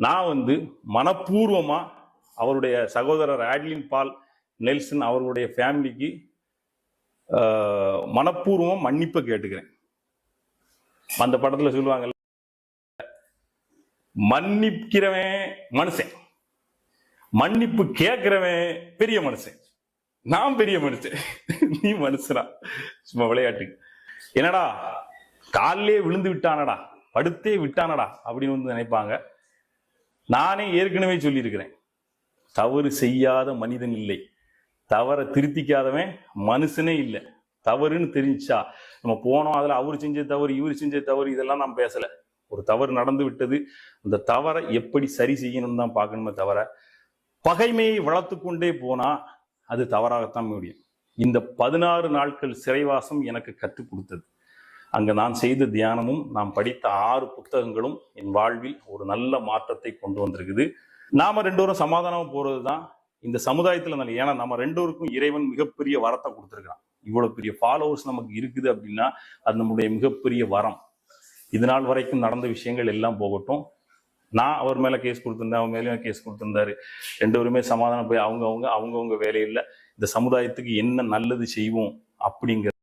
நான் மனப்பூர்வமா அவருடைய சகோதரர் ஆட்லின் பால் நெல்சன் அவர்களுடைய ஃபேமிலிக்கு மனப்பூர்வம் மன்னிப்பு கேட்டுக்கிறேன். அந்த படத்துல சொல்லுவாங்கல்ல, மன்னிக்கிறவன் மனுஷன், மன்னிப்பு கேட்கிறவன் பெரிய மனுஷன். நான் பெரிய மனுஷன், நீ மனுஷனா? சும்மா விளையாட்டுக்கு. என்னடா காலிலே விழுந்து விட்டானடா, படுத்தே விட்டானடா அப்படின்னு நினைப்பாங்க. நானே ஏற்கனவே சொல்லியிருக்கிறேன், தவறு செய்யாத மனிதன் இல்லை, தவறை திருத்திக்காதவன் மனுஷனே இல்லை. தவறுன்னு தெரிஞ்சா நம்ம போனோம், அதுல அவர் செஞ்ச தவறு இவர் செஞ்ச தவறு இதெல்லாம் நான் பேசல. ஒரு தவறு நடந்து விட்டது, அந்த தவறை எப்படி சரி செய்யணும்னு தான் பார்க்கணுமே தவிர பகைமையை வளர்த்து கொண்டே போனா அது தவறாகத்தான் முடியும். இந்த 16 நாட்கள் சிறைவாசம் எனக்கு கற்றுக் கொடுத்தது. அங்க நான் செய்த தியானமும் நான் படித்த 6 புத்தகங்களும் என் வாழ்வில் ஒரு நல்ல மாற்றத்தை கொண்டு வந்திருக்குது. நாம 2 பேரும் சமாதானமா போறதுதான் இந்த சமுதாயத்துல நல்ல. ஏன்னா நம்ம 2 பேருக்கும் இறைவன் மிகப்பெரிய வரத்தை கொடுத்துருக்கான். இவ்வளவு பெரிய ஃபாலோவர்ஸ் நமக்கு இருக்குது அப்படின்னா அது நம்முடைய மிகப்பெரிய வரம். இது நாள் வரைக்கும் நடந்த விஷயங்கள் எல்லாம் போகட்டும். நான் அவர் மேல கேஸ் கொடுத்திருந்தேன், அவங்க மேலேயும் கேஸ் கொடுத்திருந்தாரு. 2 பேருமே சமாதானம் போய் அவங்கவுங்க வேலையில் இந்த சமுதாயத்துக்கு என்ன நல்லது செய்வோம் அப்படிங்கிற